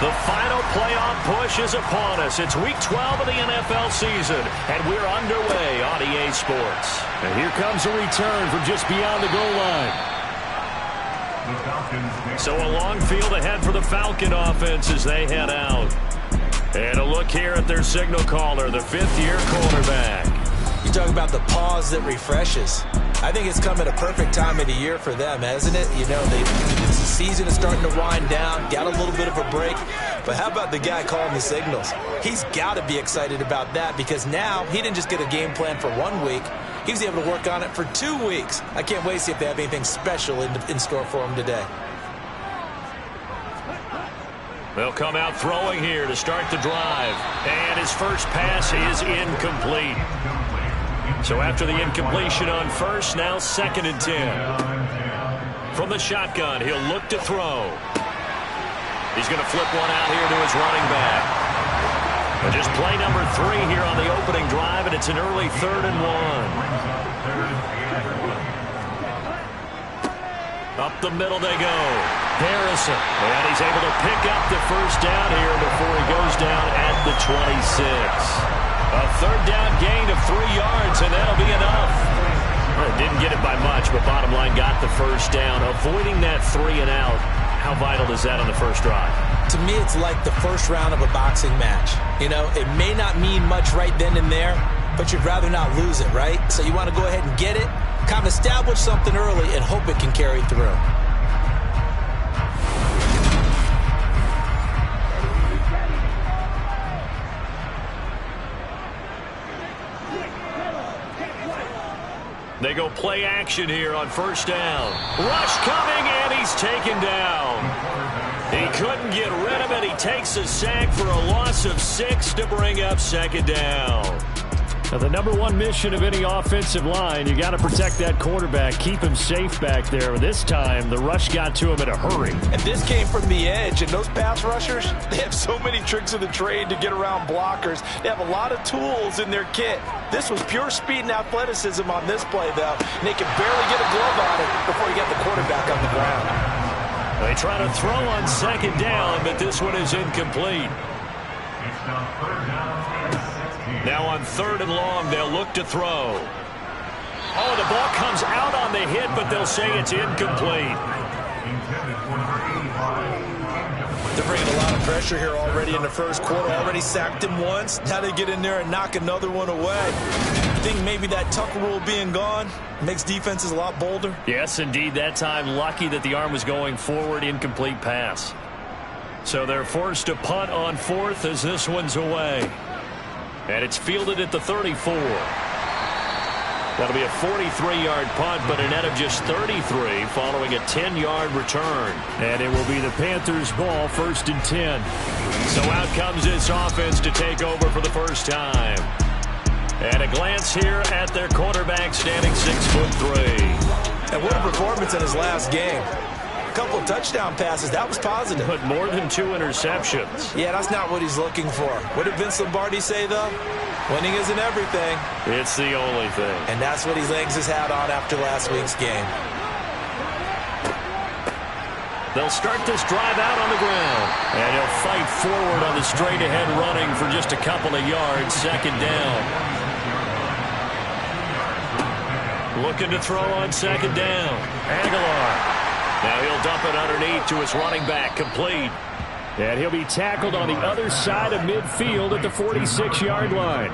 The final playoff push is upon us. It's week 12 of the NFL season, and we're underway on EA Sports. And here comes a return from just beyond the goal line. So a long field ahead for the Falcon offense as they head out. And a look here at their signal caller, the fifth-year quarterback. You talk about the pause that refreshes. I think it's come at a perfect time of the year for them, hasn't it? You know, the season is starting to wind down, got a little bit of a break. But how about the guy calling the signals? He's got to be excited about that because now he didn't just get a game plan for 1 week. He was able to work on it for 2 weeks. I can't wait to see if they have anything special in store for him today. They'll come out throwing here to start the drive. And his first pass is incomplete. So after the incompletion on first, now 2nd and 10. From the shotgun, he'll look to throw. He's going to flip one out here to his running back. And just play number 3 here on the opening drive, and it's an early 3rd and 1. Up the middle they go. Harrison. And he's able to pick up the first down here before he goes down at the 26. A 3rd down gain of 3 yards, and that'll be enough. Well, didn't get it by much, but bottom line got the first down. Avoiding that 3 and out, how vital is that on the first drive? To me, it's like the first round of a boxing match. You know, it may not mean much right then and there, but you'd rather not lose it, right? So you want to go ahead and get it, kind of establish something early, and hope it can carry through. They go play action here on first down. Rush coming, and he's taken down. He couldn't get rid of it. He takes a sack for a loss of 6 to bring up 2nd down. Now, the number 1 mission of any offensive line, you got to protect that quarterback, keep him safe back there. This time, the rush got to him in a hurry. And this came from the edge, and those pass rushers, they have so many tricks of the trade to get around blockers. They have a lot of tools in their kit. This was pure speed and athleticism on this play, though, and they could barely get a glove on it before he got the quarterback on the ground. They try to throw on 2nd down, but this one is incomplete. Now on 3rd and long, they'll look to throw. Oh, the ball comes out on the hit, but they'll say it's incomplete. They're bringing a lot of pressure here already in the first quarter. Already sacked him once. Now they get in there and knock another one away. I think maybe that tuck rule being gone makes defenses a lot bolder. Yes, indeed. That time, lucky that the arm was going forward. Incomplete pass. So they're forced to punt on 4th as this one's away. And it's fielded at the 34. That'll be a 43-yard punt, but a net of just 33 following a 10-yard return. And it will be the Panthers' ball, 1st and 10. So out comes this offense to take over for the first time. And a glance here at their quarterback standing 6'3". And what a performance in his last game. A couple of touchdown passes. That was positive. But more than 2 interceptions. Yeah, that's not what he's looking for. What did Vince Lombardi say, though? Winning isn't everything. It's the only thing. And that's what he hangs his hat on after last week's game. They'll start this drive out on the ground. And he'll fight forward on the straight-ahead running for just a couple of yards. 2nd down. Looking to throw on 2nd down. Aguilar. Now he'll dump it underneath to his running back, complete. And he'll be tackled on the other side of midfield at the 46-yard line.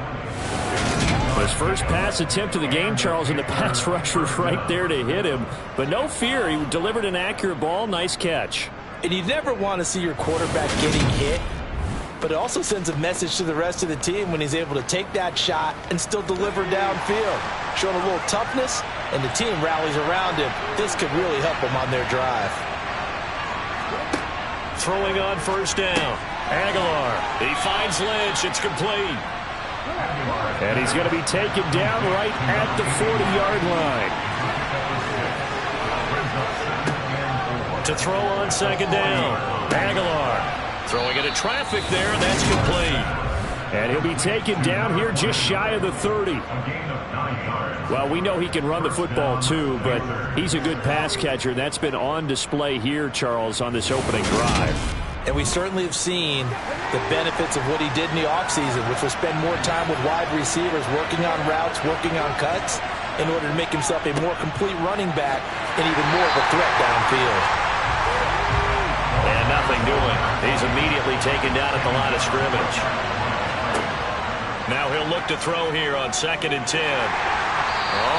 His first pass attempt of the game, Charles, and the pass rusher's right there to hit him. But no fear, he delivered an accurate ball. Nice catch. And you never want to see your quarterback getting hit, but it also sends a message to the rest of the team when he's able to take that shot and still deliver downfield. Showing a little toughness, and the team rallies around him. This could really help them on their drive. Throwing on 1st down. Aguilar. He finds Lynch. It's complete. And he's going to be taken down right at the 40-yard line. To throw on 2nd down. Aguilar. Throwing into traffic there, and that's complete. And he'll be taken down here just shy of the 30. Well, we know he can run the football too, but he's a good pass catcher. That's been on display here, Charles, on this opening drive. And we certainly have seen the benefits of what he did in the offseason, which was spend more time with wide receivers, working on routes, working on cuts, in order to make himself a more complete running back and even more of a threat downfield. And nothing doing. He's immediately taken down at the line of scrimmage. Now he'll look to throw here on 2nd and 10.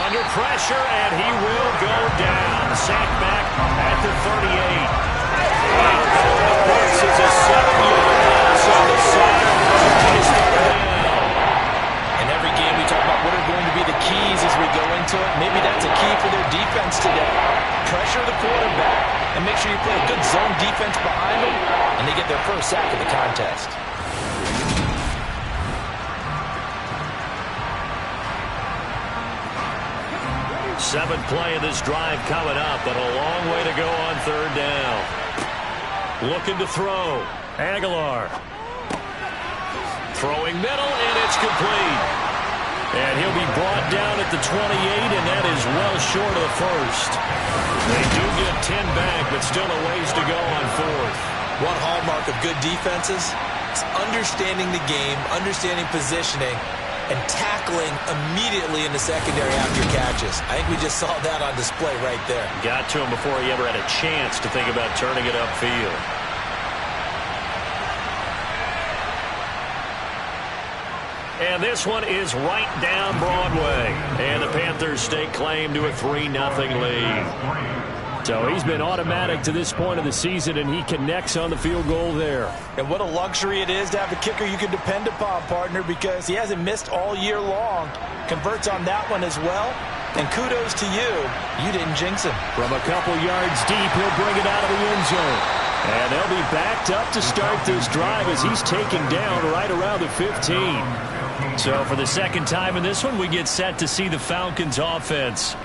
Under pressure, and he will go down. Sacked back at the 38. This is a 7-yard loss on the side. In every game we talk about what are going to be the keys as we go into it. Maybe that's a key for their defense today. Pressure the quarterback and make sure you play a good zone defense behind them, and they get their first sack of the contest. Seventh play of this drive coming up, but a long way to go on 3rd down. Looking to throw. Aguilar. Throwing middle, and it's complete. And he'll be brought down at the 28, and that is well short of the first. They do get 10 back, but still a ways to go on 4th. One hallmark of good defenses is understanding the game, understanding positioning, and tackling immediately in the secondary after catches. I think we just saw that on display right there. Got to him before he ever had a chance to think about turning it upfield. And this one is right down Broadway. And the Panthers stake claim to a 3-0 lead. So he's been automatic to this point of the season, and he connects on the field goal there. And what a luxury it is to have a kicker you can depend upon, partner, because he hasn't missed all year long. Converts on that one as well. And kudos to you. You didn't jinx him. From a couple yards deep, he'll bring it out of the end zone. And they'll be backed up to start this drive as he's taken down right around the 15. So for the second time in this one, we get set to see the Falcons offense.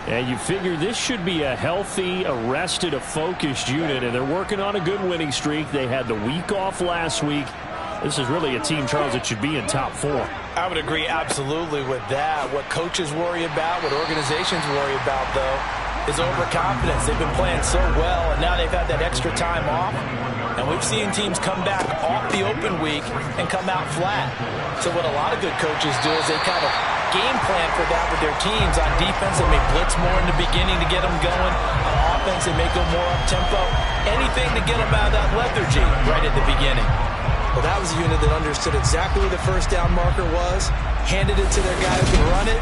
And you figure this should be a healthy, a rested, a focused unit, and they're working on a good winning streak. They had the week off last week. This is really a team, Charles, that should be in top 4. I would agree absolutely with that. What coaches worry about, what organizations worry about, though, is overconfidence. They've been playing so well, and now they've had that extra time off. And we've seen teams come back off the open week and come out flat. So what a lot of good coaches do is they kind of game plan for that with their teams. On defense, they may blitz more in the beginning to get them going. On offense, they may go more up-tempo. Anything to get them out of that lethargy right at the beginning. Well, that was a unit that understood exactly where the first down marker was, handed it to their guy who could run it,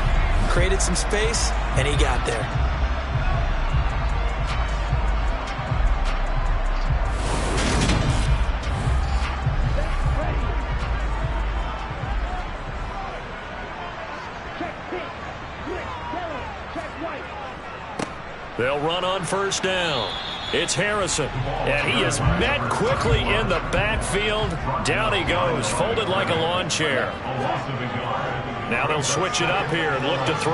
created some space, and he got there. They'll run on 1st down. It's Harrison, and he is met quickly in the backfield. Down he goes, folded like a lawn chair. Now they'll switch it up here and look to throw.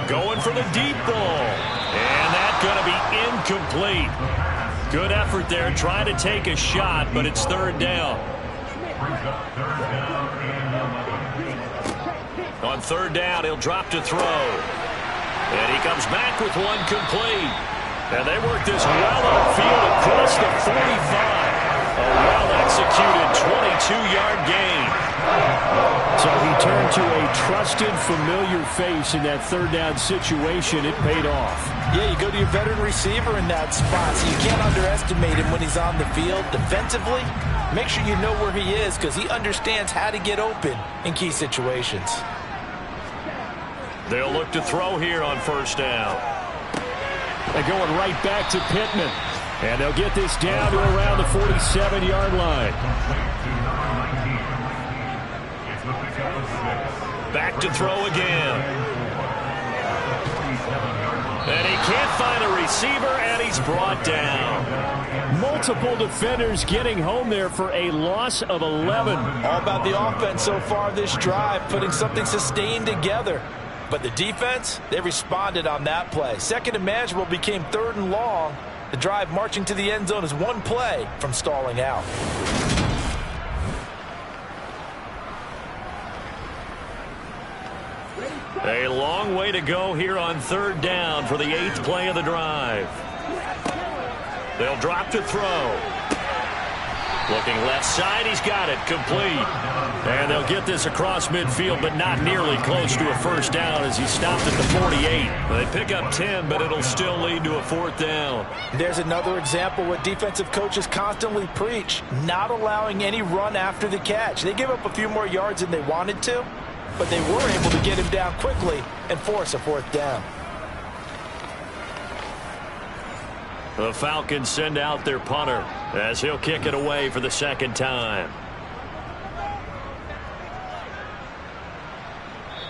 Going for the deep ball, and that's going to be incomplete. Good effort there, trying to take a shot, but it's 3rd down. On 3rd down, he'll drop to throw. And he comes back with one complete. And they work this well upfield across the 45. A well-executed 22-yard gain. So he turned to a trusted, familiar face in that 3rd down situation. It paid off. Yeah, you go to your veteran receiver in that spot, so you can't underestimate him when he's on the field. Defensively, make sure you know where he is because he understands how to get open in key situations. They'll look to throw here on 1st down. They're going right back to Pittman. And they'll get this down to around the 47-yard line. Back to throw again. And he can't find a receiver, and he's brought down. Multiple defenders getting home there for a loss of 11. All about the offense so far this drive, putting something sustained together. But the defense, they responded on that play. 2nd and manageable became 3rd and long. The drive marching to the end zone is one play from stalling out. A long way to go here on 3rd down for the 8th play of the drive. They'll drop to throw. Looking left side, he's got it, complete. And they'll get this across midfield, but not nearly close to a first down as he stopped at the 48. They pick up 10, but it'll still lead to a fourth down. There's another example what defensive coaches constantly preach, not allowing any run after the catch. They give up a few more yards than they wanted to, but they were able to get him down quickly and force a fourth down. The Falcons send out their punter as he'll kick it away for the second time.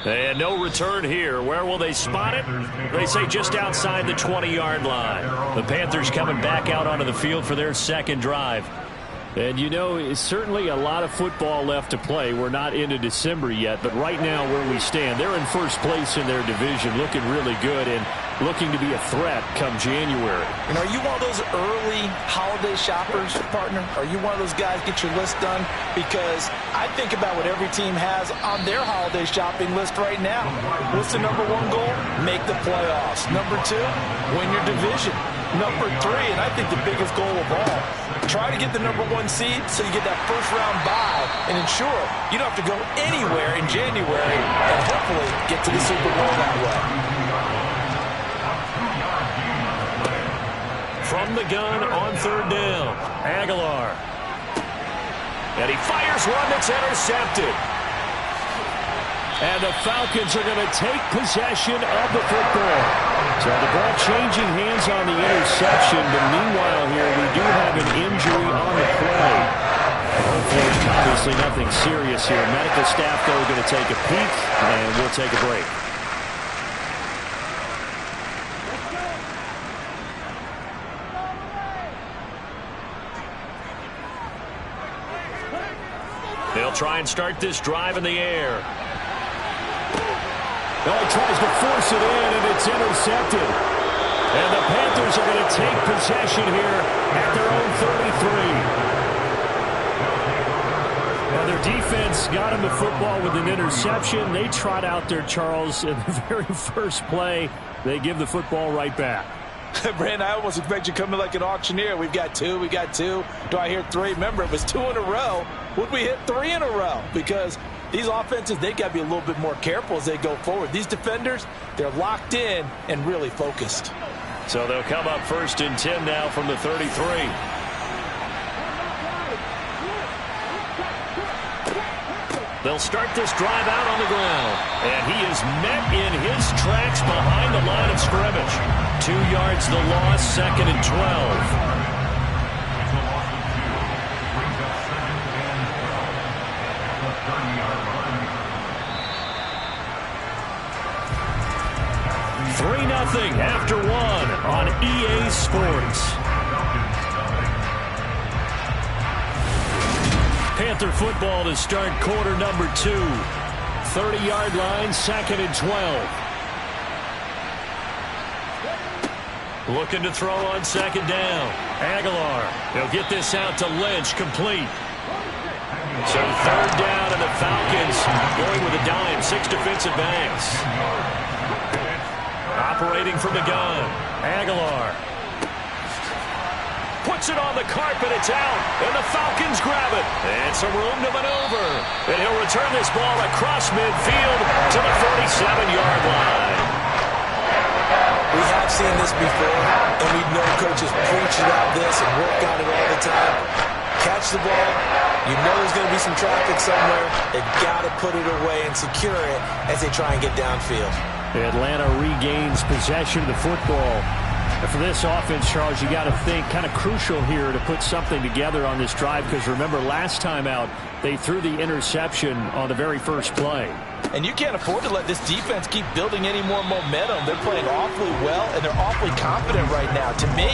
And no return here. Where will they spot it? They say just outside the 20-yard line. The Panthers coming back out onto the field for their second drive. And you know, it's certainly a lot of football left to play. We're not into December yet, but right now where we stand, they're in first place in their division, looking really good and looking to be a threat come January. And are you one of those early holiday shoppers, partner? Are you one of those guys get your list done? Because I think about what every team has on their holiday shopping list right now. What's the number one goal? Make the playoffs. Number two, win your division. Number three, and I think the biggest goal of all, try to get the number one seed so you get that first round bye and ensure you don't have to go anywhere in January and hopefully get to the Super Bowl that way. From the gun on third down, Aguilar. And he fires one that's intercepted. And the Falcons are going to take possession of the football. So the ball changing hands on the interception, but meanwhile here we do have an injury on the play. Hopefully, obviously nothing serious here. Medical staff, though, going to take a peek, and we'll take a break. They'll try and start this drive in the air. Oh, he tries to force it in, and it's intercepted. And the Panthers are going to take possession here at their own 33. Now, their defense got him the football with an interception. They trot out there, Charles, in the very first play. They give the football right back. Brandon, I almost expect you to come in like an auctioneer. We've got two. We got two. Do I hear three? Remember, it was two in a row. Would we hit three in a row? Because these offenses, they got to be a little bit more careful as they go forward. These defenders, they're locked in and really focused. So they'll come up first and 10 now from the 33. They'll start this drive out on the ground. And he is met in his tracks behind the line of scrimmage. 2 yards the loss, second and 12. Nothing after one on EA Sports. Panther football to start quarter number 2. 30-yard line, second and 12. Looking to throw on second down. Aguilar. They'll get this out to Lynch, complete. So third down, and the Falcons going with a dime. 6 defensive backs. Operating from the gun. Aguilar. Puts it on the carpet. It's out. And the Falcons grab it. And some room to maneuver. And he'll return this ball across midfield to the 47-yard line. We have seen this before, and we know coaches preach about this and work on it all the time. Catch the ball. You know there's going to be some traffic somewhere. They've got to put it away and secure it as they try and get downfield. Atlanta regains possession of the football. And for this offense, Charles, you got to think kind of crucial here to put something together on this drive, because remember last time out they threw the interception on the very first play. And you can't afford to let this defense keep building any more momentum. They're playing awfully well, and they're awfully confident right now. To me,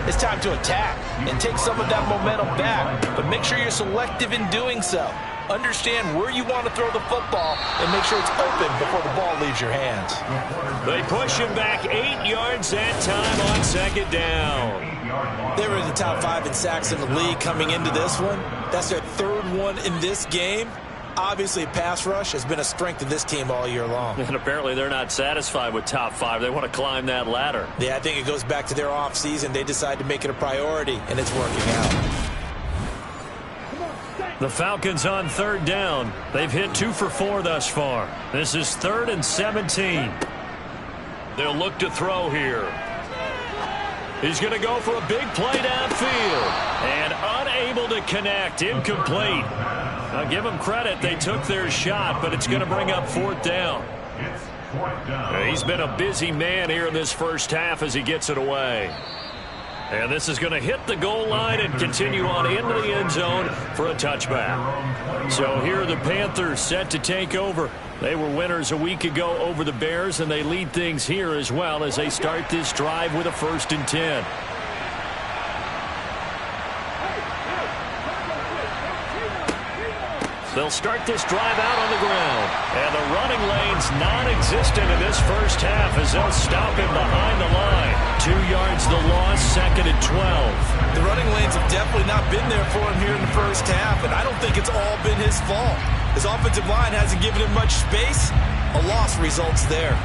it's time to attack and take some of that momentum back, but make sure you're selective in doing so. Understand where you want to throw the football and make sure it's open before the ball leaves your hands. They push him back 8 yards that time on second down. They were in the top 5 in sacks in the league coming into this one. That's their third one in this game. Obviously, pass rush has been a strength of this team all year long. And apparently they're not satisfied with top 5. They want to climb that ladder. Yeah, I think it goes back to their offseason. They decided to make it a priority, and it's working out. The Falcons on third down. They've hit 2 for 4 thus far. This is 3rd and 17. They'll look to throw here. He's going to go for a big play downfield. And unable to connect. Incomplete. I'll give them credit. They took their shot, but it's going to bring up 4th down. He's been a busy man here in this first half as he gets it away. And this is going to hit the goal line and continue on into the end zone for a touchback. So here are the Panthers set to take over. They were winners a week ago over the Bears, and they lead things here as well as they start this drive with a 1st and 10. They'll start this drive out on the ground. And the running lane's non-existent in this first half as they'll stop him behind the line. 2 yards the loss, 2nd and 12. The running lanes have definitely not been there for him here in the first half, and I don't think it's all been his fault. His offensive line hasn't given him much space. A loss results there.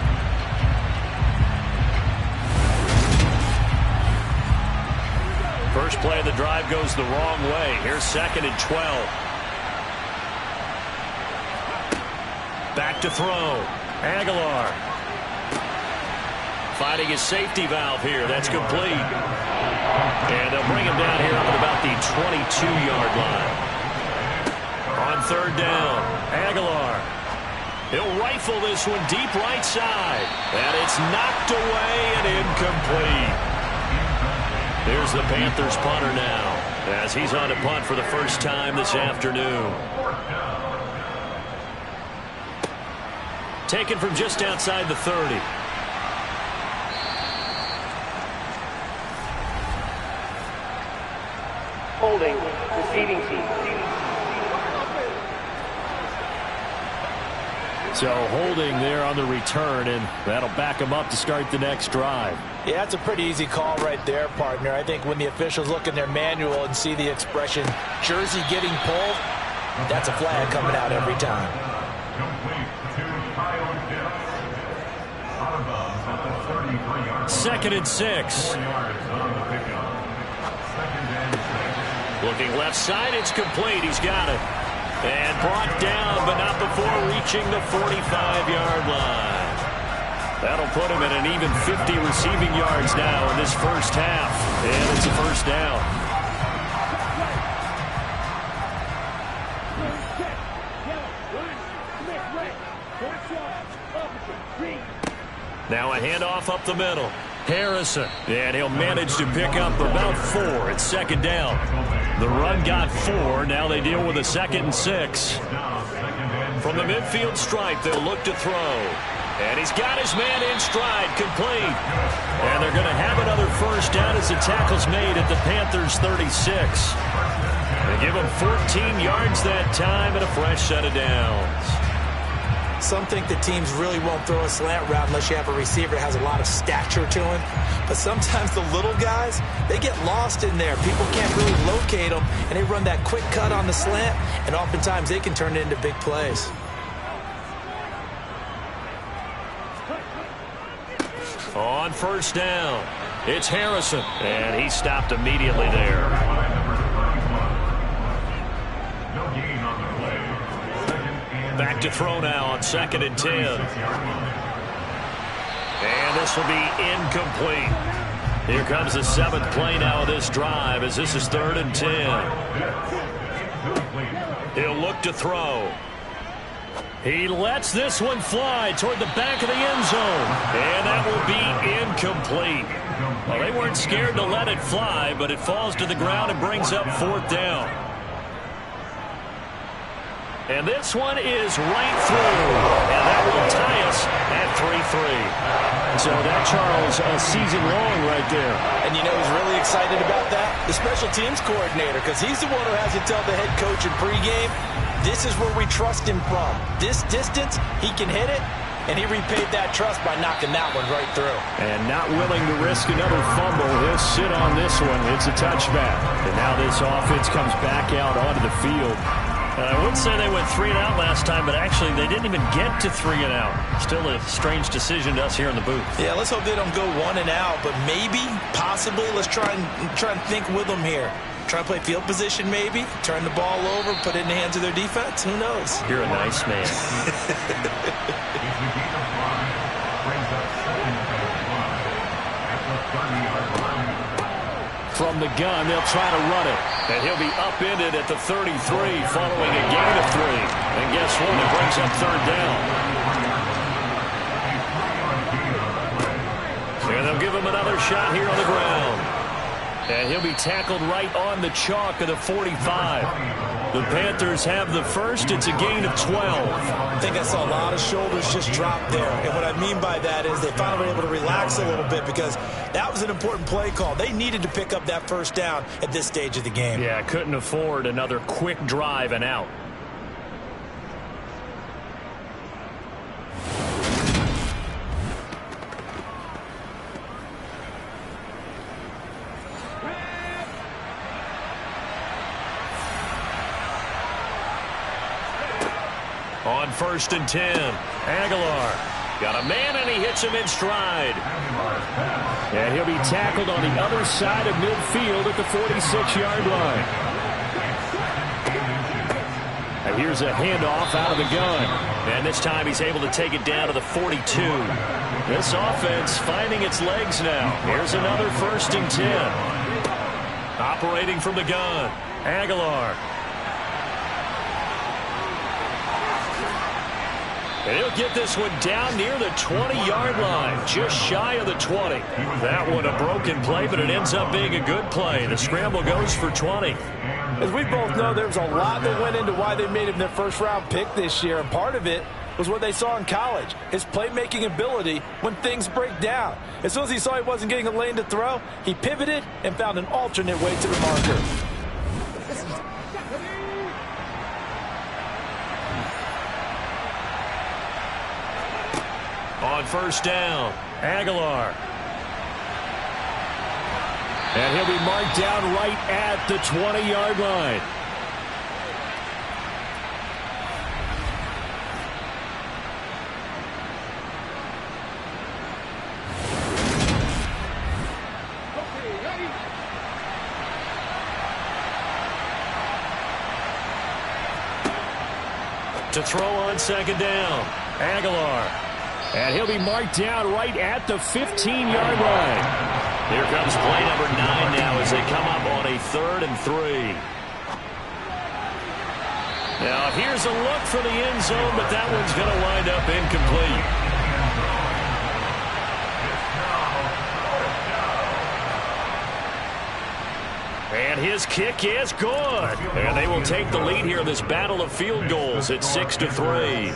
First play of the drive goes the wrong way. Here's 2nd and 12. Back to throw. Aguilar. Finding his safety valve here. That's complete. And they'll bring him down here up at about the 22-yard line. On 3rd down, Aguilar. He'll rifle this one deep right side. And it's knocked away and incomplete. Here's the Panthers punter now as he's on to punt for the first time this afternoon. Taken from just outside the 30. Holding, receiving team. So holding there on the return, and that'll back them up to start the next drive. Yeah, that's a pretty easy call right there, partner. I think when the officials look in their manual and see the expression jersey getting pulled, that's a flag coming out every time. 2nd and 6. Looking left side, it's complete. He's got it. And brought down, but not before reaching the 45-yard line. That'll put him at an even 50 receiving yards now in this first half. And it's a 1st down. Now a handoff up the middle. Harrison. And he'll manage to pick up about 4. It's 2nd down. The run got 4. Now they deal with a 2nd and 6. From the midfield stripe, they'll look to throw. And he's got his man in stride, complete. And they're going to have another 1st down as the tackle's made at the Panthers' 36. They give him 14 yards that time and a fresh set of downs. Some think the teams really won't throw a slant route unless you have a receiver that has a lot of stature to him. But sometimes the little guys, they get lost in there. People can't really locate them, and they run that quick cut on the slant, and oftentimes they can turn it into big plays. On 1st down, it's Harrison, and he stopped immediately there. Back to throw now on 2nd and 10. And this will be incomplete. Here comes the 7th play now of this drive as this is 3rd and 10. He'll look to throw. He lets this one fly toward the back of the end zone. And that will be incomplete. Well, they weren't scared to let it fly, but it falls to the ground and brings up 4th down. And this one is right through. And that will tie us at 3-3. So that, Charles, a season long right there. And you know who's really excited about that? The special teams coordinator, because he's the one who has to tell the head coach in pregame, this is where we trust him from. This distance, he can hit it, and he repaid that trust by knocking that one right through. And not willing to risk another fumble, he'll sit on this one. It's a touchback. And now this offense comes back out onto the field. I wouldn't say they went 3 and out last time, but actually they didn't even get to 3 and out. Still a strange decision to us here in the booth. Yeah, let's hope they don't go 1 and out, but maybe, possibly, let's try and think with them here. Try to play field position maybe. Turn the ball over, put it in the hands of their defense. Who knows? You're a nice man. From the gun, they'll try to run it. And he'll be upended at the 33 following a gain of 3. And guess what? It brings up third down. And they'll give him another shot here on the ground. And he'll be tackled right on the chalk of the 45. The Panthers have the first. It's a gain of 12. I think I saw a lot of shoulders just drop there. And what I mean by that is they finally were able to relax a little bit because that was an important play call. They needed to pick up that first down at this stage of the game. Yeah, couldn't afford another quick drive and out. On 1st and 10, Aguilar got a man and he hits him in stride. And he'll be tackled on the other side of midfield at the 46-yard line. And here's a handoff out of the gun. And this time he's able to take it down to the 42. This offense finding its legs now. Here's another 1st and 10. Operating from the gun, Aguilar. And he'll get this one down near the 20-yard line, just shy of the 20. That one a broken play, but it ends up being a good play. The scramble goes for 20. As we both know, there was a lot that went into why they made him their first-round pick this year, and part of it was what they saw in college, his playmaking ability when things break down. As soon as he saw he wasn't getting a lane to throw, he pivoted and found an alternate way to the marker. On 1st down, Aguilar. And he'll be marked down right at the 20-yard line. To throw on 2nd down, Aguilar. And he'll be marked down right at the 15-yard line. Here comes play number 9 now as they come up on a 3rd and 3. Now here's a look for the end zone, but that one's going to wind up incomplete. And his kick is good. And they will take the lead here in this battle of field goals at 6-3.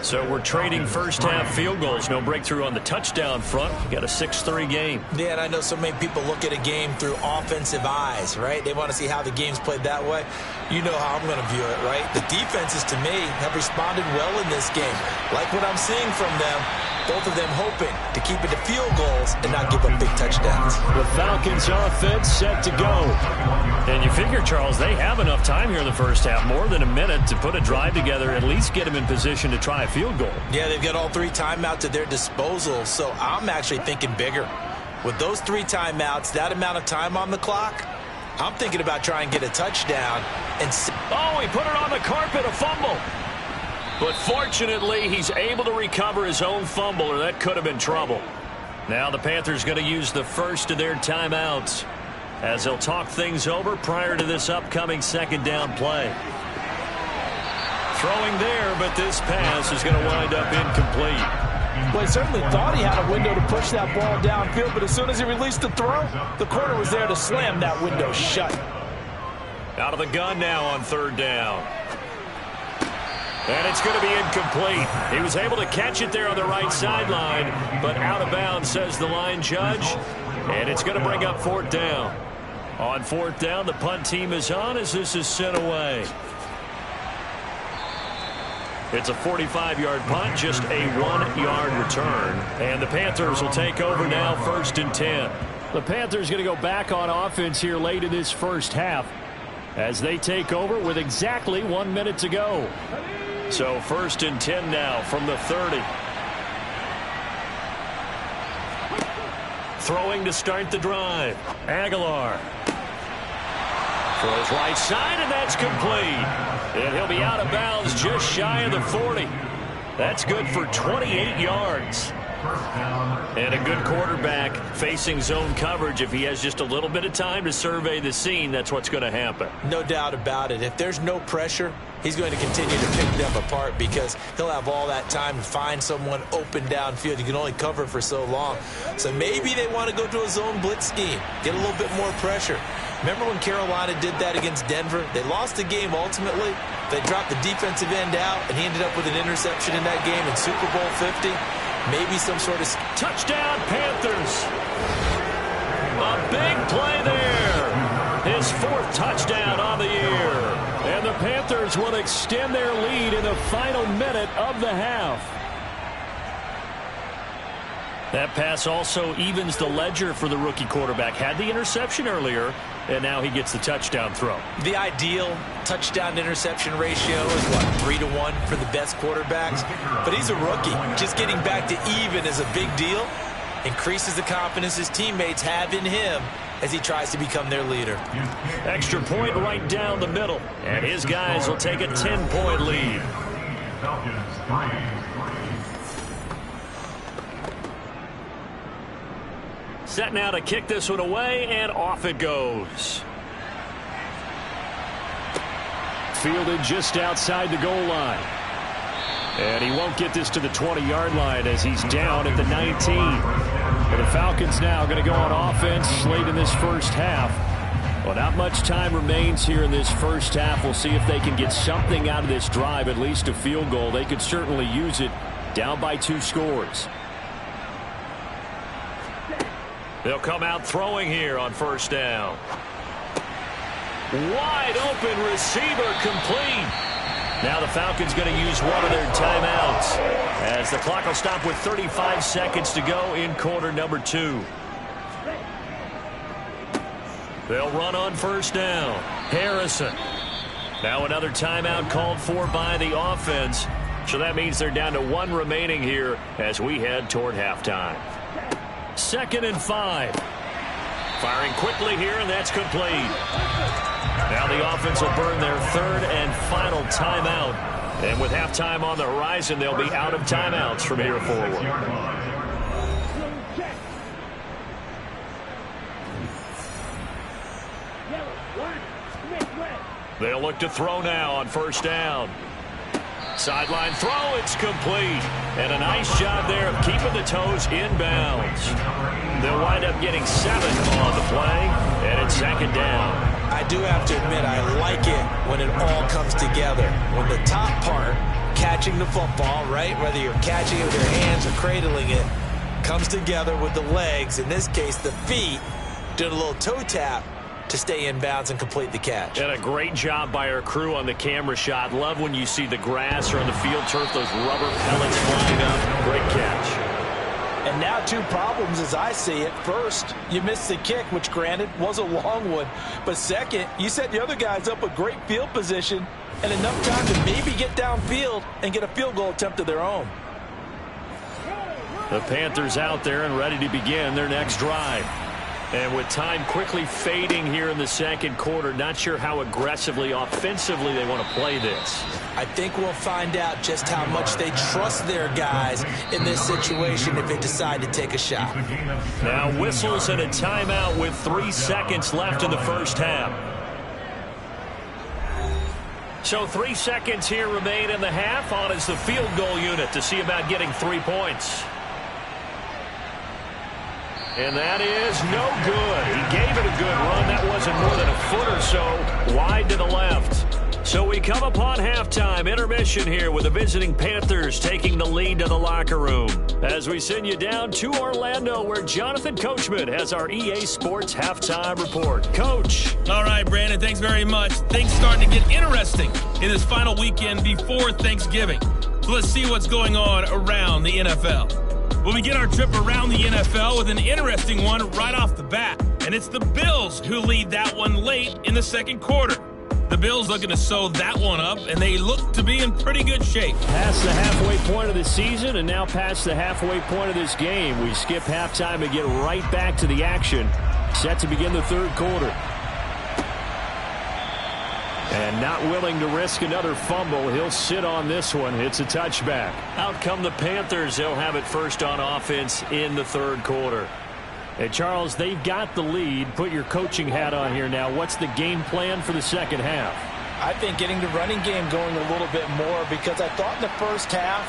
So we're trading first-half field goals. No breakthrough on the touchdown front. Got a 6-3 game. Yeah, and I know so many people look at a game through offensive eyes, right? They want to see how the game's played that way. You know how I'm going to view it, right? The defenses, to me, have responded well in this game. Like what I'm seeing from them. Both of them hoping to keep it to field goals and not give up big touchdowns. The Falcons offense set to go. And you figure, Charles, they have enough time here in the first half, more than a minute, to put a drive together, at least get them in position to try a field goal. Yeah, they've got all 3 timeouts at their disposal, so I'm actually thinking bigger. With those 3 timeouts, that amount of time on the clock, I'm thinking about trying to get a touchdown. And oh, he put it on the carpet, a fumble. But fortunately, he's able to recover his own fumble, or that could have been trouble. Now the Panthers going to use the first of their timeouts as they'll talk things over prior to this upcoming 2nd down play. Throwing there, but this pass is going to wind up incomplete. Well, he certainly thought he had a window to push that ball downfield, but as soon as he released the throw, the corner was there to slam that window shut. Out of the gun now on 3rd down. And it's going to be incomplete. He was able to catch it there on the right sideline, but out of bounds, says the line judge. And it's going to bring up 4th down. On 4th down, the punt team is on as this is sent away. It's a 45-yard punt, just a 1-yard return. And the Panthers will take over now, 1st and 10. The Panthers going to go back on offense here late in this first half as they take over with exactly 1 minute to go. So 1st and 10 now from the 30. Throwing to start the drive. Aguilar. Throws right side, and that's complete. And he'll be out of bounds just shy of the 40. That's good for 28 yards. And a good quarterback facing zone coverage. If he has just a little bit of time to survey the scene, that's what's going to happen. No doubt about it. If there's no pressure, he's going to continue to pick them apart because he'll have all that time to find someone open downfield. You can only cover for so long. So maybe they want to go to a zone blitz scheme, get a little bit more pressure. Remember when Carolina did that against Denver? They lost the game ultimately. They dropped the defensive end out, and he ended up with an interception in that game in Super Bowl 50. Maybe some sort of touchdown, Panthers. A big play there. His 4th touchdown on the year. And the Panthers will extend their lead in the final minute of the half. That pass also evens the ledger for the rookie quarterback. Had the interception earlier, and now he gets the touchdown throw. The ideal touchdown-interception ratio is, what, 3-to-1 for the best quarterbacks? But he's a rookie. Just getting back to even is a big deal. Increases the confidence his teammates have in him as he tries to become their leader. Extra point right down the middle. And his guys will take a 10-point lead. Set now to kick this one away, and off it goes. Fielded just outside the goal line. And he won't get this to the 20-yard line as he's down at the 19. And the Falcons now going to go on offense late in this first half. Well, not much time remains here in this first half. We'll see if they can get something out of this drive, at least a field goal. They could certainly use it, down by 2 scores. They'll come out throwing here on first down. Wide open receiver complete. Now the Falcons going to use one of their timeouts as the clock will stop with 35 seconds to go in quarter number 2. They'll run on first down. Harrison. Now another timeout called for by the offense. So that means they're down to 1 remaining here as we head toward halftime. 2nd and 5. Firing quickly here, and that's complete. Now the offense will burn their 3rd and final timeout. And with halftime on the horizon, they'll be out of timeouts from here forward. They'll look to throw now on first down. Sideline throw, it's complete. And a nice job there of keeping the toes inbounds. They'll wind up getting 7 on the play, and it's 2nd down. I do have to admit, I like it when it all comes together. When the top part, catching the football, right, whether you're catching it with your hands or cradling it, comes together with the legs, in this case the feet, doing a little toe tap to stay in bounds and complete the catch. And a great job by our crew on the camera shot. Love when you see the grass or on the field turf, those rubber pellets flying up. Great catch. And now 2 problems as I see it. First, you missed the kick, which granted was a long one. But second, you set the other guys up with great field position and enough time to maybe get downfield and get a field goal attempt of their own. The Panthers out there and ready to begin their next drive. And with time quickly fading here in the 2nd quarter, not sure how aggressively, offensively they want to play this. I think we'll find out just how much they trust their guys in this situation if they decide to take a shot. Now whistles and a timeout with 3 seconds left in the first half. So 3 seconds here remain in the half. On is the field goal unit to see about getting 3 points. And that is no good. He gave it a good run. That wasn't more than a foot or so wide to the left. So we come upon halftime. Intermission here with the visiting Panthers taking the lead to the locker room. As we send you down to Orlando where Jonathan Coachman has our EA Sports halftime report. Coach. All right, Brandon, thanks very much. Things starting to get interesting in this final weekend before Thanksgiving. So let's see what's going on around the NFL. We'll begin our trip around the NFL with an interesting one right off the bat. And it's the Bills who lead that one late in the 2nd quarter. The Bills looking to sew that one up, and they look to be in pretty good shape. Past the halfway point of the season and now past the halfway point of this game. We skip halftime and get right back to the action. Set to begin the 3rd quarter. And not willing to risk another fumble. He'll sit on this one. It's a touchback. Out come the Panthers. They'll have it first on offense in the third quarter. Hey, Charles, they've got the lead. Put your coaching hat on here now. What's the game plan for the second half? I think getting the running game going a little bit more, because I thought in the first half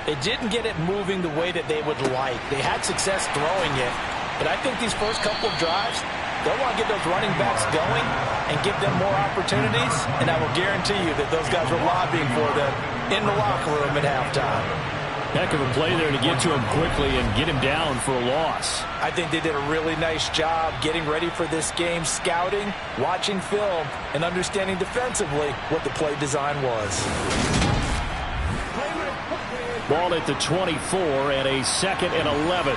they didn't get it moving the way that they would like. They had success throwing it, but I think these first couple of drives, they'll want to get those running backs going and give them more opportunities, and I will guarantee you that those guys were lobbying for them in the locker room at halftime. Heck of a play there to get to him quickly and get him down for a loss. I think they did a really nice job getting ready for this game, scouting, watching film, and understanding defensively what the play design was. Ball at the 24 and a 2nd and 11.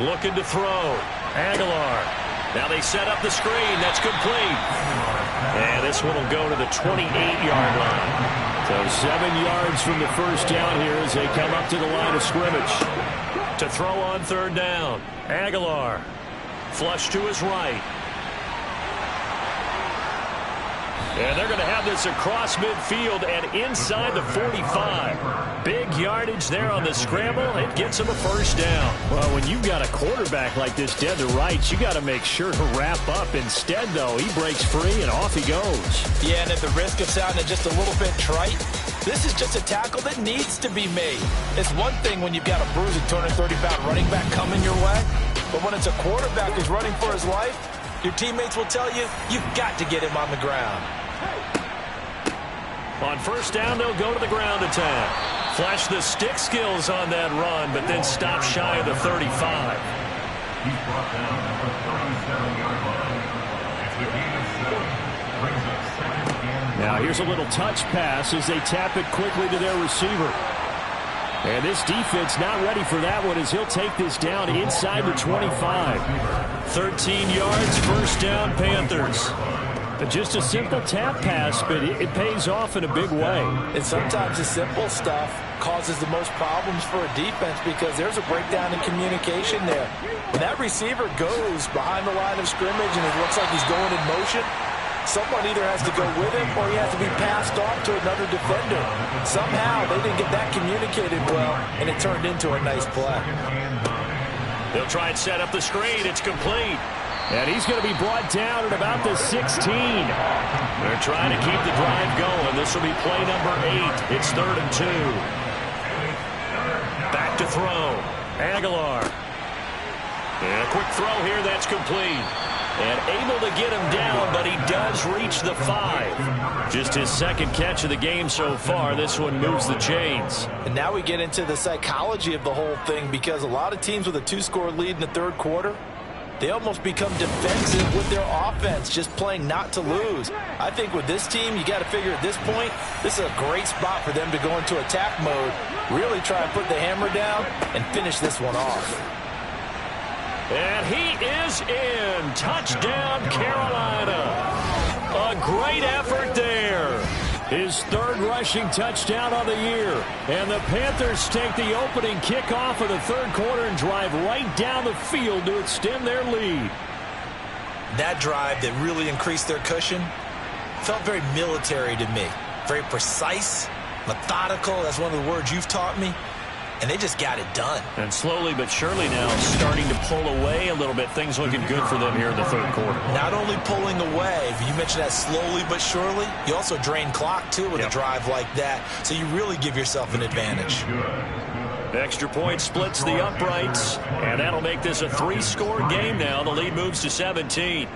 Looking to throw. Aguilar. Now they set up the screen. That's complete. And this one will go to the 28-yard line. So 7 yards from the first down here as they come up to the line of scrimmage. To throw on third down. Aguilar. Flush to his right. And they're going to have this across midfield and inside the 45. Big yardage there on the scramble. It gets them a first down. Well, when you've got a quarterback like this dead to rights, you got to make sure to wrap up. Instead, though, he breaks free and off he goes. Yeah, and at the risk of sounding just a little bit trite, this is just a tackle that needs to be made. It's one thing when you've got a bruising 230-pound running back coming your way, but when it's a quarterback who's running for his life, your teammates will tell you, you've got to get him on the ground. On first down, they'll go to the ground attack. Flash the stick skills on that run, but then stop shy of the 35. He's brought down at the 37-yard line. As the gain of 7 brings up second and now here's a little touch pass as they tap it quickly to their receiver. And this defense not ready for that one as he'll take this down inside the 25. 13 yards, first down, Panthers. Just a simple tap pass, but it pays off in a big way. And sometimes the simple stuff causes the most problems for a defense because there's a breakdown in communication there. When that receiver goes behind the line of scrimmage and it looks like he's going in motion, someone either has to go with him or he has to be passed off to another defender. Somehow they didn't get that communicated well, and it turned into a nice play. They'll try and set up the screen. It's complete. And he's going to be brought down at about the 16. They're trying to keep the drive going. This will be play number 8. It's 3rd and 2. Back to throw. Aguilar. And a quick throw here. That's complete. And able to get him down, but he does reach the 5. Just his second catch of the game so far. This one moves the chains. And now we get into the psychology of the whole thing because a lot of teams with a 2-score lead in the third quarter, they almost become defensive with their offense, just playing not to lose. I think with this team, you got to figure at this point, this is a great spot for them to go into attack mode, really try and put the hammer down and finish this one off. And he is in. Touchdown, Carolina. A great effort there. His 3rd rushing touchdown of the year. And the Panthers take the opening kickoff of the third quarter and drive right down the field to extend their lead. That drive that really increased their cushion felt very military to me. Very precise, methodical. That's one of the words you've taught me. And they just got it done. And slowly but surely now starting to pull away a little bit. Things looking good for them here in the third quarter. Not only pulling away, you mentioned that slowly but surely, you also drain clock, too, with a drive like that. So you really give yourself an advantage. Extra point splits the uprights, and that'll make this a 3-score game now. The lead moves to 17.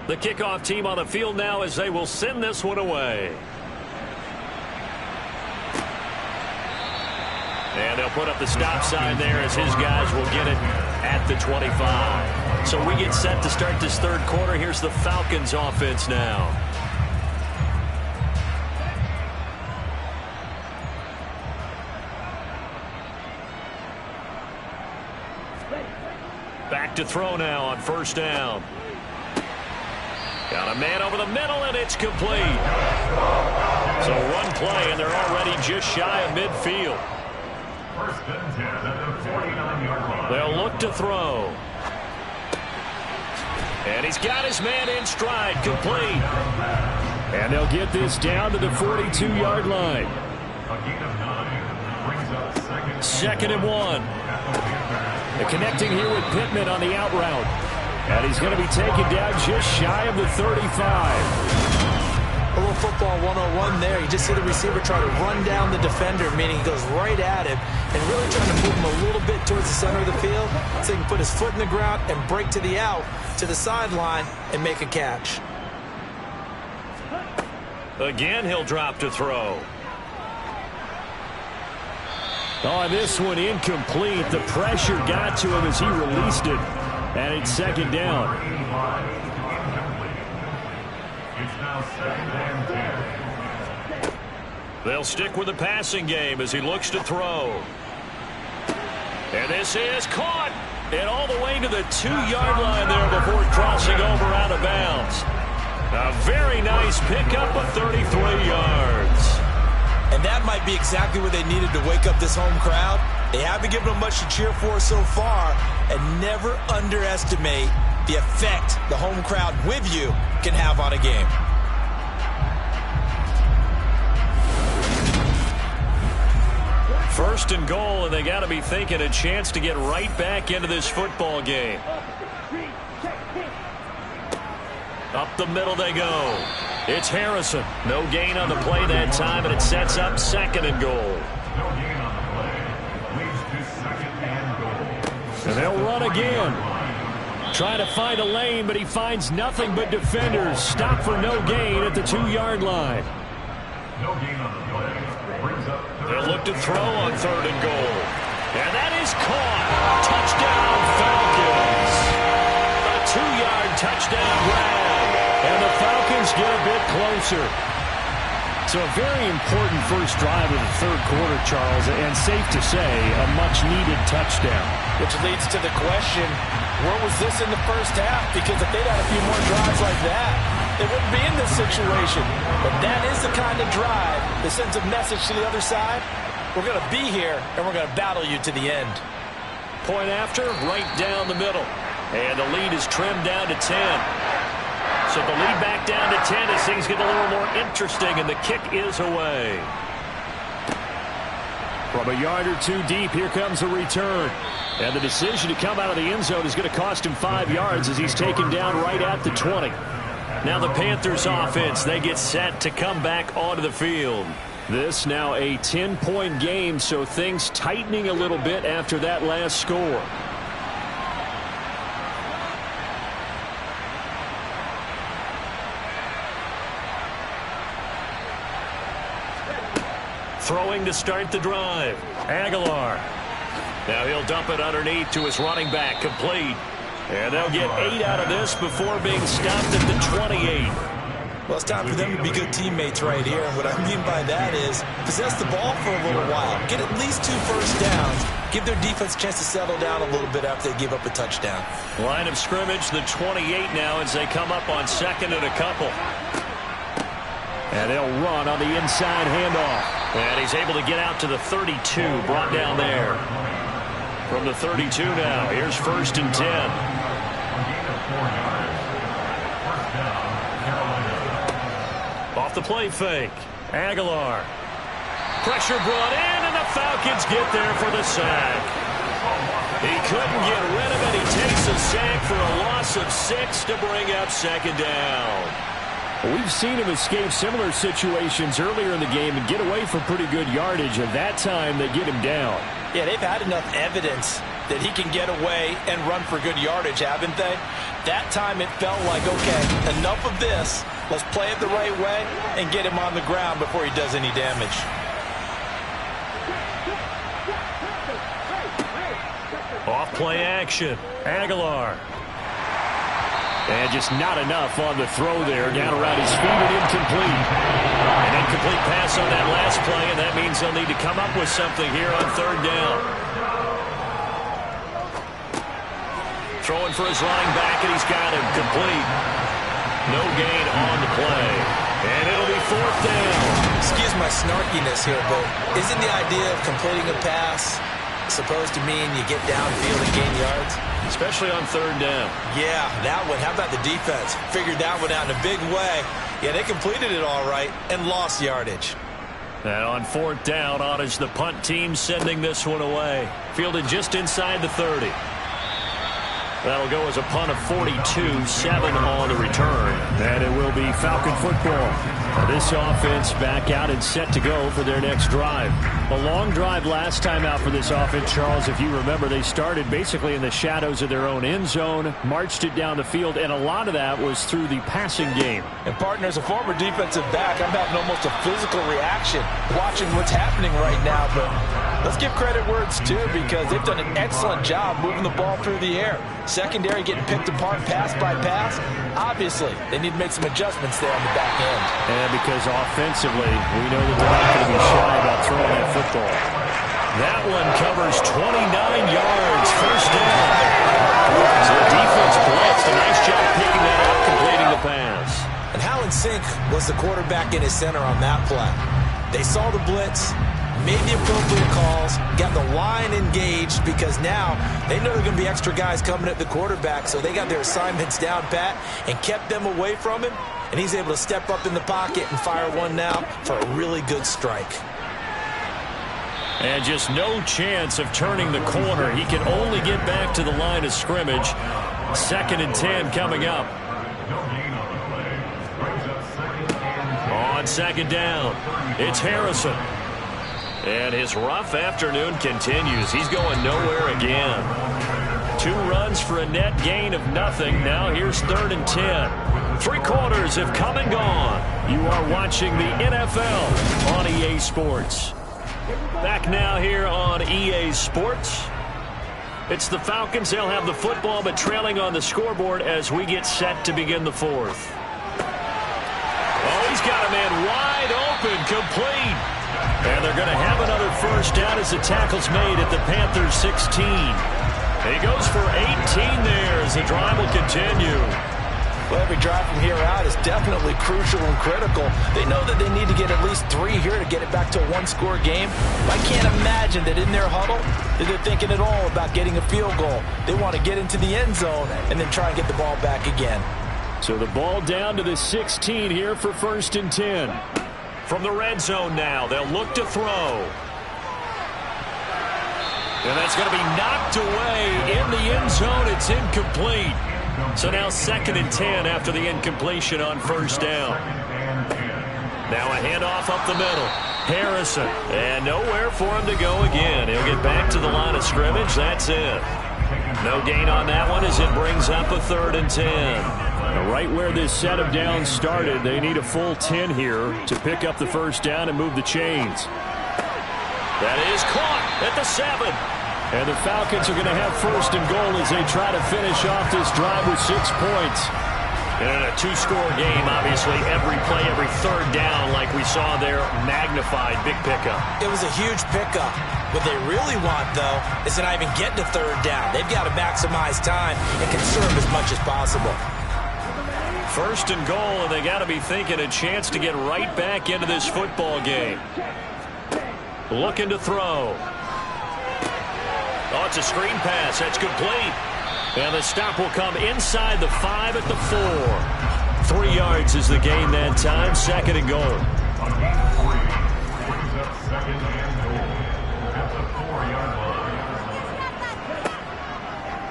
The kickoff team on the field now as they will send this one away. And they'll put up the stop sign there as his guys will get it at the 25. So we get set to start this third quarter. Here's the Falcons offense now. Back to throw now on first down. Got a man over the middle, and it's complete. So one play, and they're already just shy of midfield. First and 10 at the 49-yard line. They'll look to throw. And he's got his man in stride, complete. And they'll get this down to the 42-yard line. A gain of 9 brings up second and 1. They're connecting here with Pittman on the out route. And he's going to be taken down just shy of the 35. A little football 101 there. You just see the receiver try to run down the defender, meaning he goes right at him and really trying to move him a little bit towards the center of the field so he can put his foot in the ground and break to the out, to the sideline, and make a catch. Again, he'll drop to throw. Oh, this one incomplete. The pressure got to him as he released it. And it's second down. It's now second and 10. They'll stick with the passing game as he looks to throw. And this is caught. And all the way to the 2-yard line there before crossing over out of bounds. A very nice pickup of 33 yards. And that might be exactly what they needed to wake up this home crowd. They haven't given them much to cheer for so far, and never underestimate the effect the home crowd with you can have on a game. First and goal, and they got to be thinking a chance to get right back into this football game. Up the middle they go. It's Harrison. No gain on the play that time, and it sets up second and goal. No gain on the play. Leads to second and goal. And they'll run again. Trying to find a lane, but he finds nothing but defenders. Stop for no gain at the 2-yard line. No gain on the play. Brings up They'll look to throw on third and goal. And that is caught. Touchdown, Falcons. A 2-yard touchdown grab. And the Falcons get a bit closer. So a very important first drive of the third quarter, Charles, and safe to say, a much-needed touchdown. Which leads to the question, where was this in the first half? Because if they'd had a few more drives like that, they wouldn't be in this situation. But that is the kind of drive that sends a message to the other side. We're going to be here, and we're going to battle you to the end. Point after, right down the middle. And the lead is trimmed down to 10. So the lead back down to 10 as things get a little more interesting, and the kick is away. From a yard or two deep, here comes a return. And the decision to come out of the end zone is going to cost him 5 yards as he's taken down right at the 20. Now the Panthers offense, they get set to come back onto the field. This now a 10-point game, so things tightening a little bit after that last score. Throwing to start the drive. Aguilar. Now he'll dump it underneath to his running back, complete. And they'll get 8 out of this before being stopped at the 28. Well, it's time for them to be good teammates right here. And what I mean by that is possess the ball for a little while. Get at least 2 first downs. Give their defense a chance to settle down a little bit after they give up a touchdown. Line of scrimmage, the 28 now as they come up on second and a couple. And they'll run on the inside handoff. And he's able to get out to the 32, brought down there. From the 32 now, here's first and 10. Off the play fake. Aguilar. Pressure brought in, and the Falcons get there for the sack. He couldn't get rid of it. He takes a sack for a loss of 6 to bring up second down. We've seen him escape similar situations earlier in the game and get away from pretty good yardage, and that time they get him down. Yeah, they've had enough evidence that he can get away and run for good yardage, haven't they? That time it felt like, okay, enough of this. Let's play it the right way and get him on the ground before he does any damage. Off play action. Aguilar. And just not enough on the throw there. Down around his feet and incomplete. An incomplete pass on that last play, and that means they'll need to come up with something here on third down. Throwing for his running back, and he's got him complete. No gain on the play. And it'll be 4th down. Excuse my snarkiness here, but isn't the idea of completing a pass supposed to mean you get downfield and gain yards? Especially on 3rd down. Yeah, that one. How about the defense? Figured that one out in a big way. Yeah, they completed it all right and lost yardage. And on 4th down, on is the punt team sending this one away. Fielded just inside the 30. That'll go as a punt of 42, 7 on the return. And it will be Falcon football. This offense back out and set to go for their next drive. A long drive last time out for this offense, Charles. If you remember, they started basically in the shadows of their own end zone, marched it down the field, and a lot of that was through the passing game. And, partner, as a former defensive back, I'm having almost a physical reaction watching what's happening right now. But let's give credit where it's due, because they've done an excellent job moving the ball through the air. Secondary getting picked apart pass by pass. Obviously, they need to make some adjustments there on the back end. And because offensively, we know that they're not going to be shy about throwing that football. That one covers 29 yards, 1st down. So the defense blitzed. A nice job picking that up, completing the pass. And how in sync was the quarterback in his center on that play? They saw the blitz, made the appropriate calls, got the line engaged, because now they know there are going to be extra guys coming at the quarterback, so they got their assignments down pat and kept them away from him, and he's able to step up in the pocket and fire one now for a really good strike. And just no chance of turning the corner. He can only get back to the line of scrimmage. 2nd and 10 coming up. On 2nd down, it's Harrison. And his rough afternoon continues. He's going nowhere again. 2 runs for a net gain of nothing. Now here's 3rd and 10. 3 quarters have come and gone. You are watching the NFL on EA Sports. Back now here on EA Sports. It's the Falcons. They'll have the football, but trailing on the scoreboard as we get set to begin the 4th. Oh, he's got a man wide open, complete. And they're going to have another 1st down as the tackle's made at the Panthers 16. He goes for 18 there as the drive will continue. Well, every drive from here out is definitely crucial and critical. They know that they need to get at least 3 here to get it back to a 1-score game. I can't imagine that in their huddle that they're thinking at all about getting a field goal. They want to get into the end zone and then try and get the ball back again. So the ball down to the 16 here for 1st and 10. From the red zone now, they'll look to throw. And that's going to be knocked away in the end zone. It's incomplete. So now 2nd and 10 after the incompletion on 1st down. Now a handoff up the middle. Harrison. And nowhere for him to go again. He'll get back to the line of scrimmage. That's it. No gain on that one as it brings up a 3rd and 10. Now right where this set of downs started, they need a full 10 here to pick up the 1st down and move the chains. That is caught at the 7. And the Falcons are going to have 1st and goal as they try to finish off this drive with 6 points. And in a 2-score game, obviously, every play, every 3rd down, like we saw there, magnified. Big pickup. It was a huge pickup. What they really want, though, is to not even get to 3rd down. They've got to maximize time and conserve as much as possible. 1st and goal, and they got to be thinking a chance to get right back into this football game. Looking to throw. Oh, it's a screen pass. That's complete. And the stop will come inside the 5 at the 4. 3 yards is the gain that time. 2nd and goal.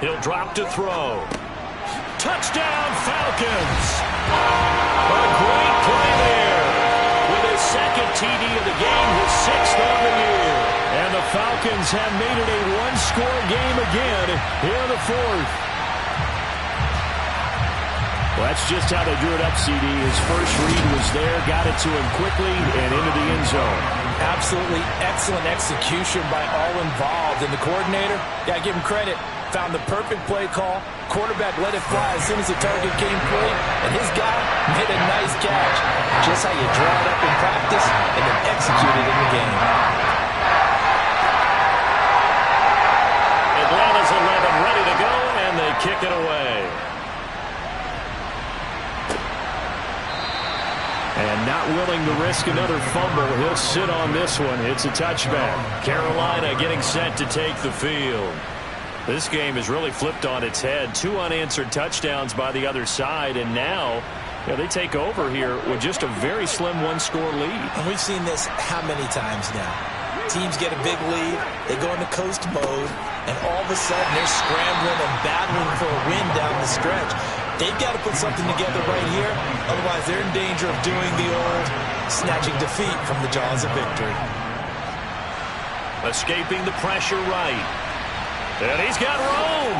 He'll drop to throw. Touchdown, Falcons. A great play there. With his 2nd TD of the game, his 6th on the year. And the Falcons have made it a 1-score game again here in the 4th. Well, that's just how they drew it up, CD. His first read was there, got it to him quickly and into the end zone. Absolutely excellent execution by all involved. And the coordinator, got to give him credit, found the perfect play call. Quarterback let it fly as soon as the target came free. And his guy made a nice catch. Just how you draw it up in practice and then execute it in the game. Atlanta's 11 ready to go, and they kick it away. And not willing to risk another fumble. He'll sit on this one. It's a touchback. Carolina getting set to take the field. This game is really flipped on its head. 2 unanswered touchdowns by the other side, and now they take over here with just a very slim one-score lead. And we've seen this how many times now? Teams get a big lead, they go into coast mode, and all of a sudden they're scrambling and battling for a win down the stretch. They've got to put something together right here, otherwise they're in danger of doing the old snatching defeat from the jaws of victory. Escaping the pressure right. And he's got room.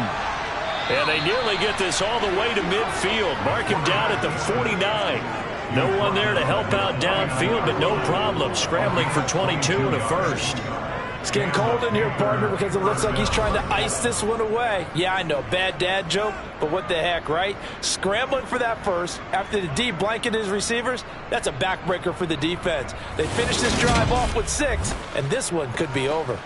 And they nearly get this all the way to midfield. Mark him down at the 49. No one there to help out downfield, but no problem. Scrambling for 22 and a first. It's getting cold in here, partner, because it looks like he's trying to ice this one away. Yeah, I know, bad dad joke, but what the heck, right? Scrambling for that first after the D blanket his receivers, that's a backbreaker for the defense. They finish this drive off with 6, and this one could be over.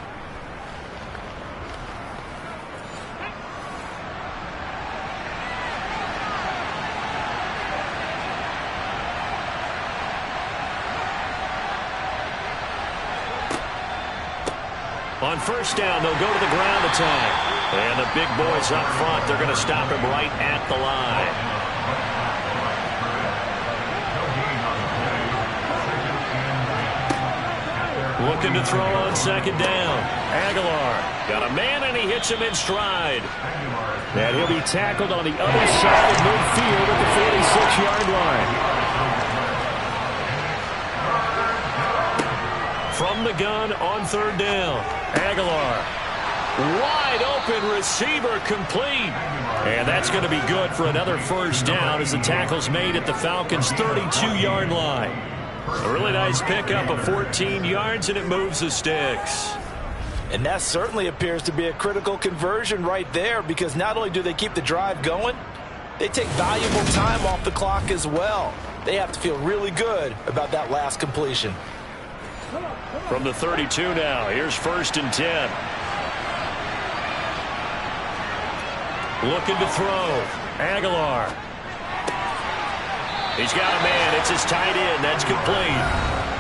On first down, they'll go to the ground attack. And the big boys up front, they're going to stop him right at the line. Looking to throw on second down. Aguilar got a man, and he hits him in stride. And he'll be tackled on the other side of midfield at the 46-yard line. From the gun on third down. Aguilar. Wide open receiver complete. And that's going to be good for another first down as the tackle's made at the Falcons' 32-yard line. A really nice pickup of 14 yards, and it moves the sticks. And that certainly appears to be a critical conversion right there, because not only do they keep the drive going, they take valuable time off the clock as well. They have to feel really good about that last completion. From the 32 now, here's first and 10. Looking to throw. Aguilar. He's got a man. It's his tight end. That's complete.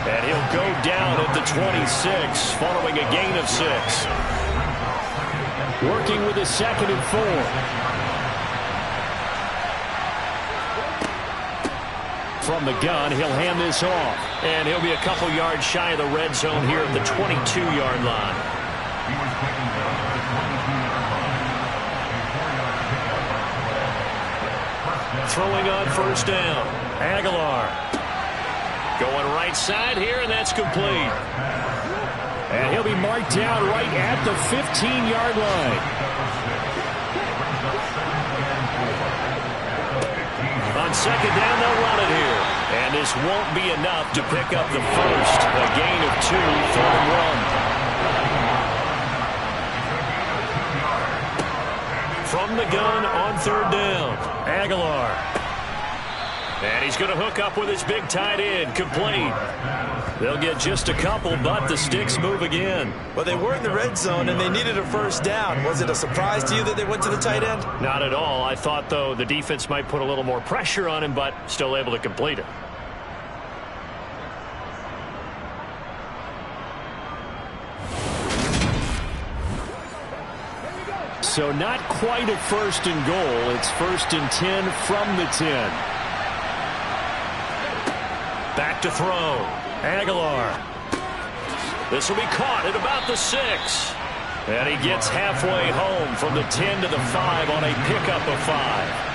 And he'll go down at the 26 following a gain of 6. Working with a 2nd and 4. From the gun, he'll hand this off. And he'll be a couple yards shy of the red zone here at the 22-yard line. Throwing on first down. Aguilar. Going right side here, and that's complete. And he'll be marked down right at the 15-yard line. On second down, they'll run it here. And this won't be enough to pick up the first. A gain of 2, 3rd and 1. From the gun on third down. Aguilar. And he's going to hook up with his big tight end. Complete. They'll get just a couple, but the sticks move again. Well, they were in the red zone, and they needed a first down. Was it a surprise to you that they went to the tight end? Not at all. I thought, though, the defense might put a little more pressure on him, but still able to complete it. So not quite a first and goal. It's first and 10 from the 10. Back to throw. Aguilar. This will be caught at about the 6. And he gets halfway home from the 10 to the 5 on a pickup of 5.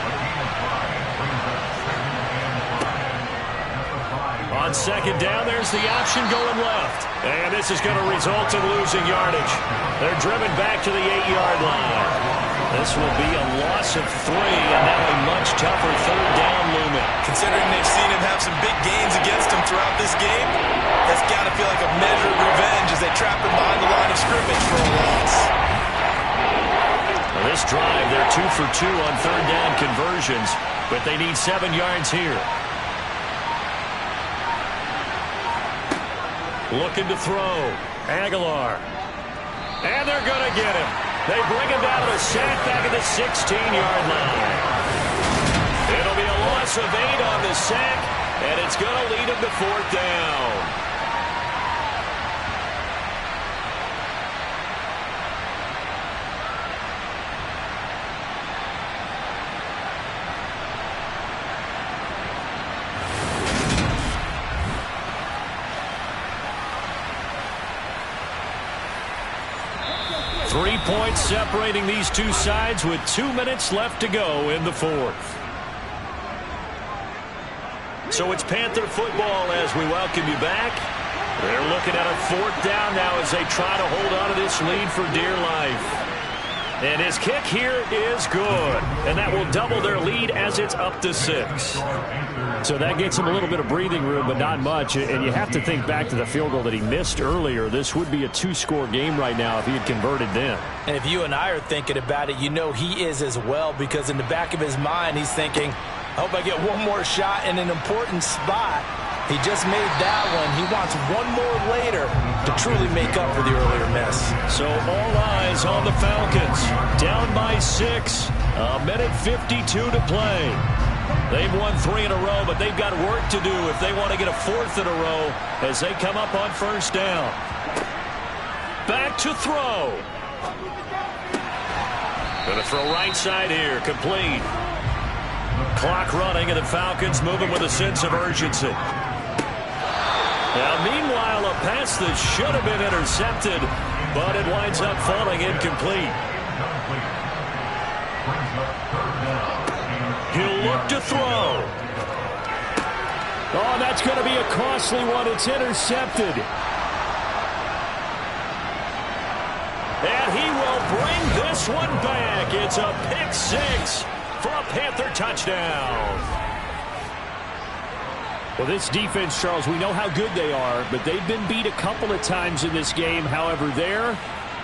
On second down, there's the option going left. And this is going to result in losing yardage. They're driven back to the 8-yard line. This will be a loss of 3, and now a much tougher third down looming. Considering they've seen him have some big gains against him throughout this game, that's got to feel like a measure of revenge as they trap him behind the line of scrimmage for a loss. Well, this drive, they're 2 for 2 on third down conversions, but they need 7 yards here. Looking to throw. Aguilar. And they're going to get him. They bring him down to a sack back at the 16-yard line. It'll be a loss of 8 on the sack, And it's going to lead him to fourth down. Points separating these two sides with 2 minutes left to go in the fourth. So it's Panther football as we welcome you back. They're looking at a fourth down now as they try to hold on to this lead for dear life. And his kick here is good. And that will double their lead as it's up to 6. So that gets him a little bit of breathing room, but not much. And you have to think back to the field goal that he missed earlier. This would be a 2-score game right now if he had converted then. And if you and I are thinking about it, you know he is as well, because in the back of his mind, he's thinking, I hope I get one more shot in an important spot. He just made that one. He wants one more later to truly make up for the earlier miss. So all eyes on the Falcons. Down by 6. A minute 52 to play. They've won 3 in a row, but they've got work to do if they want to get a 4th in a row as they come up on first down. Back to throw. Going to throw right side here. Complete. Clock running, and the Falcons moving with a sense of urgency. Now, meanwhile, a pass that should have been intercepted, but it winds up falling incomplete. He'll look to throw. Oh, that's going to be a costly one. It's intercepted. And he will bring this one back. It's a pick 6 for a Panther touchdown. Well, this defense, Charles, we know how good they are, but they've been beat a couple of times in this game. However,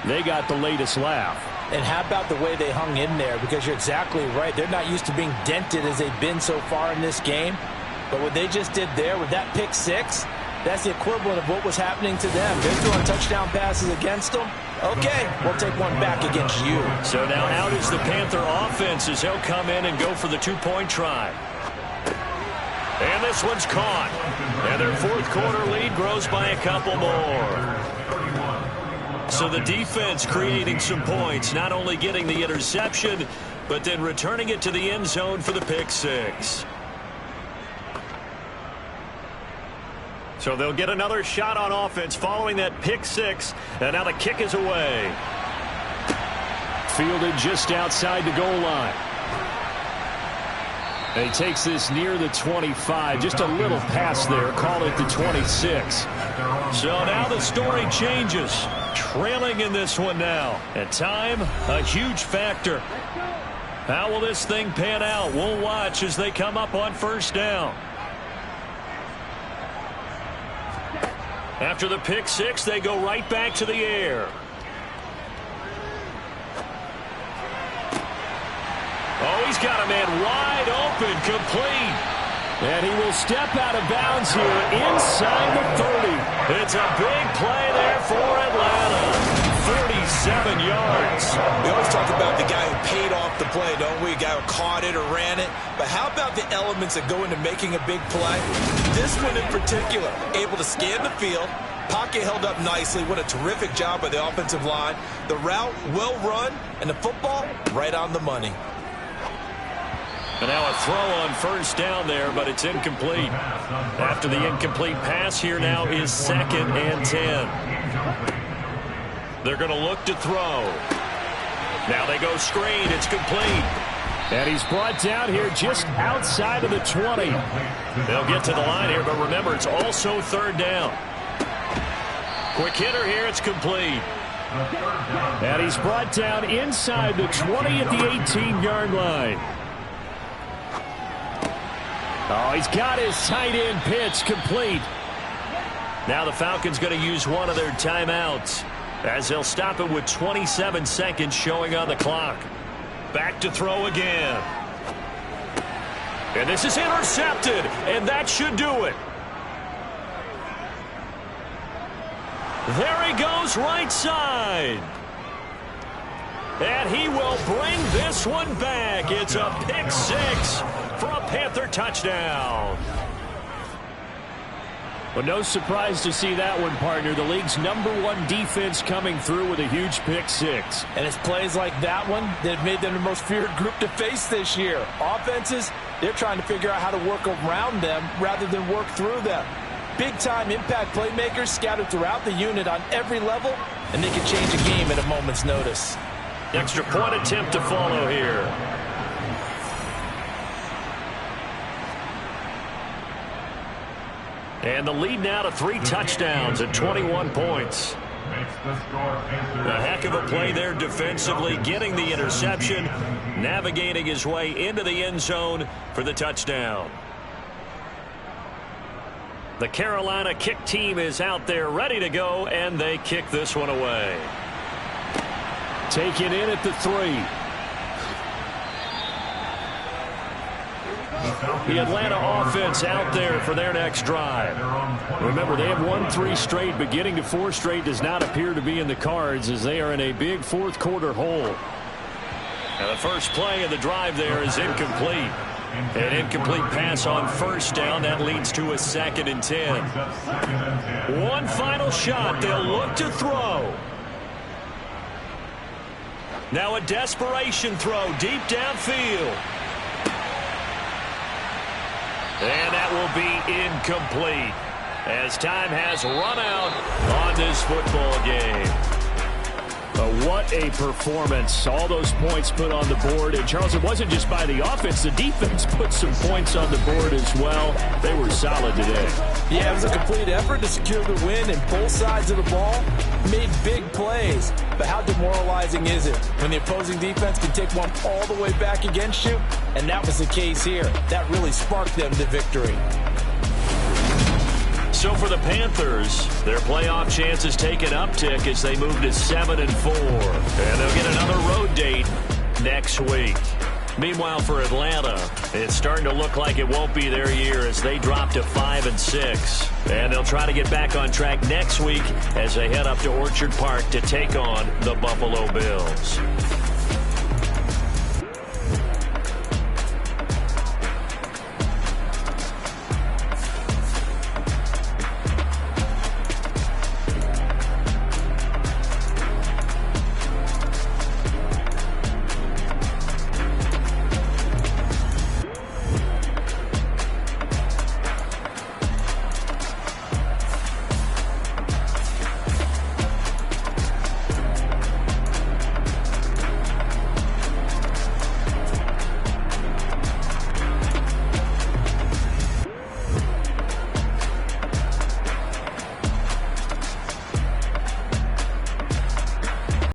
they got the latest laugh. And how about the way they hung in there? Because you're exactly right. They're not used to being dented as they've been so far in this game. But what they just did there with that pick 6, that's the equivalent of what was happening to them. They're throwing touchdown passes against them. Okay, we'll take one back against you. So now out is the Panther offense as they'll come in and go for the 2-point try. And this one's caught. And their fourth quarter lead grows by a couple more. So the defense creating some points, not only getting the interception, but then returning it to the end zone for the pick 6. So they'll get another shot on offense following that pick 6. And now the kick is away. Fielded just outside the goal line. And he takes this near the 25. Just a little pass there. Call it the 26. So now the story changes. Trailing in this one now. And time, a huge factor. How will this thing pan out? We'll watch as they come up on first down. After the pick 6, they go right back to the air. Oh, he's got a man wide open, complete. And he will step out of bounds here inside the 30. It's a big play there for Atlanta. 37 yards. We always talk about the guy who paid off the play, don't we? A guy who caught it or ran it. But how about the elements that go into making a big play? This one in particular, able to scan the field. Pocket held up nicely. What a terrific job by the offensive line. The route well run, and the football right on the money. And now a throw on first down there, but it's incomplete. After the incomplete pass, here now is 2nd and 10. They're going to look to throw. Now they go screen. It's complete. And he's brought down here just outside of the 20. They'll get to the line here, but remember, it's also 3rd down. Quick hitter here. It's complete. And he's brought down inside the 20 at the 18-yard line. Oh, he's got his tight end pitch complete. Now the Falcons going to use one of their timeouts as they'll stop it with 27 seconds showing on the clock. Back to throw again. And this is intercepted, and that should do it. There he goes right side. And he will bring this one back. It's a pick 6 for a Panther touchdown. Well, no surprise to see that one, partner. The league's #1 defense coming through with a huge pick-6. And it's plays like that one that have made them the most feared group to face this year. Offenses, they're trying to figure out how to work around them rather than work through them. Big-time impact playmakers scattered throughout the unit on every level, and they can change a game at a moment's notice. Extra point attempt to follow here. And the lead now to 3 touchdowns at 21 points. A heck of a play there defensively, getting the interception, navigating his way into the end zone for the touchdown. The Carolina kick team is out there ready to go, and they kick this one away. Taken in at the 3. The Atlanta offense out there for their next drive. Remember, they have won 3 straight, but getting to 4 straight does not appear to be in the cards as they are in a big fourth-quarter hole. Now the first play of the drive there is incomplete. An incomplete pass on first down. That leads to a 2nd and 10. One final shot. They'll look to throw. Now a desperation throw deep downfield. And that will be incomplete as time has run out on this football game. What a performance. All those points put on the board. And, Charles, it wasn't just by the offense. The defense put some points on the board as well. They were solid today. Yeah, it was a complete effort to secure the win, and both sides of the ball made big plays. But how demoralizing is it when the opposing defense can take one all the way back against you? And that was the case here. That really sparked them to victory. So for the Panthers, their playoff chances take an uptick as they move to 7-4. And they'll get another road date next week. Meanwhile, for Atlanta, it's starting to look like it won't be their year as they drop to 5-6. And they'll try to get back on track next week as they head up to Orchard Park to take on the Buffalo Bills.